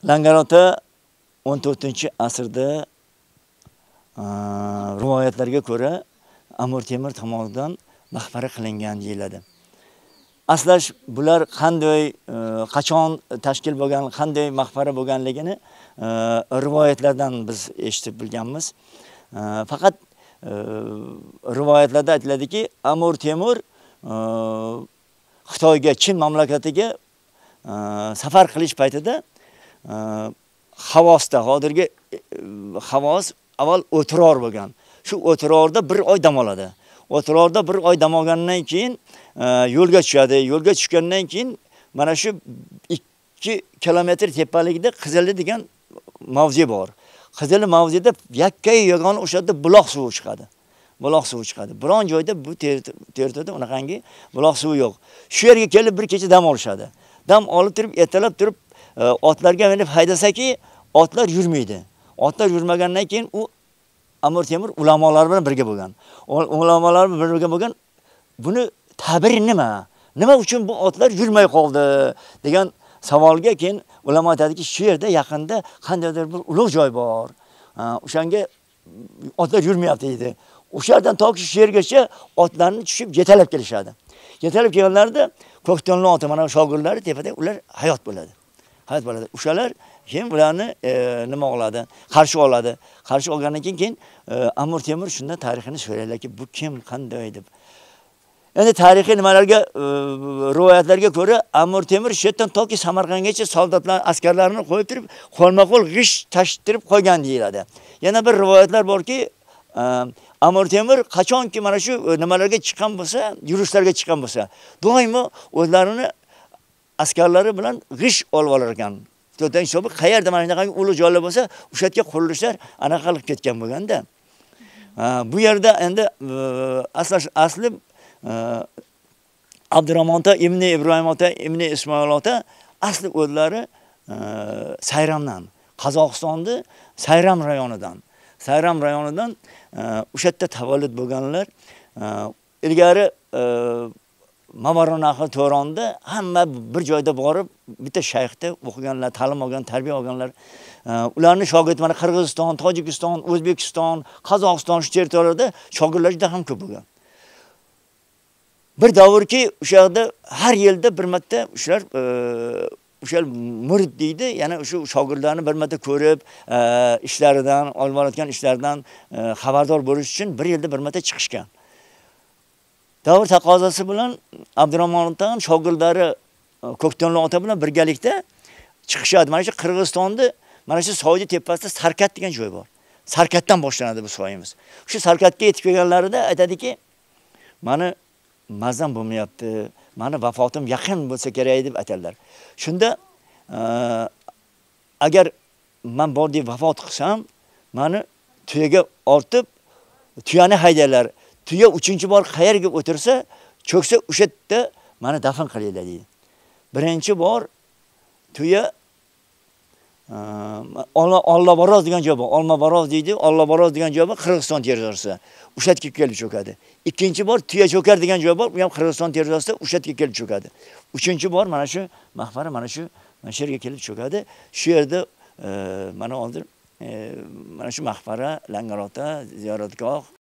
Langarota 14-asrda rivoyatlarga ko'ra Amir Temur tomonidan maqbara qilingan deyiladi. Aslash bular qanday, qachon tashkil bo'lgan, qanday maqbara bo'lganligini rivoyatlardan biz eshitib bilganmiz. Faqat rivoyatlarda aytiladiki, Amir Temur Xitoyga, Chin mamlakatiga safar qilish paytida Xavosda, hozirgi Xavos avval o'tiror bo'lgan. Shu o'tirorda bir oy dam oladi. O'tirorda bir oy dam olgandan keyin yo'lga tushadi. Yo'lga tushgandan keyin mana shu 2 kilometr tepalikda Qizili degan mavze bor. Qizili mavzeda yakkay yagona o'shada buloq suvi chiqadi. Buloq suvi chiqadi. Biron joyda bu territoriyada unaqangi buloq suvi yo'q. Shu yerga kelib bir kecha dam olishadi. Dam olib turib, ertalab turib otlarga minib haydasaki, otlar yurmaydi. Otlar yurmagandan keyin u Amir Temur ulamolar bilan birga bo'lgan. Ulamolar bilan birga bo'lgan. Buni ta'biri nima? Nima uchun bu otlar yurmay qoldi degan savolga keyin ulamo aytadiki, shu yerda yaqinda qandaydir bir ulug' joy bor. O'shanga otlar yurmayapti deydi. O'sha yerdan toki shu yergacha otlarni tushib yetalab kelishadi. Yetalab kelganlarda Ko'ktonli ota mana shogirdlari tepada ular hayot bo'ladi. Hayot bo'ladi. O'shalar keyin bularni nima qiladi? Qarshi oladi. Qarshi olgandan keyin Amir Temur shunda tarixini so'raylarki, bu kim, qanday deb. Endi tarixiy nimalarga, rivoyatlarga ko'ra Amir Temur shu yerdan toki Samarqandgacha soldatlar, askarlarini qo'yib turib, qo'lma-qo'l g'ish tashtirib qo'ygan deyiladi. Yana bir rivoyatlar borki, Amir Temur qachonki mana shu nimalarga chiqqan bo'lsa, yurishlarga chiqqan bo'lsa, doimo o'zlarini askarlari bilan g'ish olib olar ekan. To'rtan hisobi qayerda mana shunaqangi ulug' joylar bo'lsa, o'sha yerga qurilishlar anaqa qilib ketgan bo'lganda. Bu yerda endi asli Abdurahmon ota, Ibn Ibrohim ota, Ibn Ismoil ota asli o'zlari Sayramdan, Qozog'istonda Sayram rayonidan. Sayram rayonidan o'sha yerda tavallud bo'lganlar. Ilgari Mavarunahir To'ronda hamma bir joyda borib, bitta shayxda o'qiganlar, ta'lim olgan, tarbiya olganlar. Ularning shogirdlari mana Qirg'iziston, Tojikiston, O'zbekiston, Qozog'iston shu territoriyalarda shogirdlar juda ham ko'p bo'lgan. Bir davrki o'sha yerda har yilda bir marta shular o'sha murid deydi, yana shu shogirdlarni bir marta ko'rib, ishlaridan, olib olayotgan ishlaridan xabardor bo'lish uchun bir yilda bir marta chiqishgan. Davr taqozosi bilan Abdurahmon otaning shogirdlari Ko'ktonli ota bilan birgalikda chiqishadi. Mana shu Qirg'izistonda, mana shu Soydi tepasida Sarkat degan joy bor. Sarkatdan boshlanadi bu soyimiz. Shu Sarkatga yetib kelganlarida aytadiki, mani mazam bo'lmayapti, mani vafotim yaqin bo'lsa kerak deb aytadilar. Shunda agar men bordi vafot qilsam, mani tuyaga ortib, tuyani haydaylar. Tuya 3-bor qayerga o'tirsa, cho'ksa o'sha yerda meni dafn qilinglar deydi. Birinchi bor tuya Ollobaroz degan joy bor. Olmabaroz deydi. Ollobaroz degan joy bor, Qirg'iziston territoriyasida. O'sha yerga kelib cho'kadi. Ikkinchi bor tuya cho'kar degan joy bor, u ham Qirg'iziston territoriyasida o'sha yerga kelib cho'kadi. Uchinchi bor mana shu maqbara mana shu yerga kelib cho'kadi. Shu yerda mana hozir mana shu maqbara, Langarota, ziyoratgoh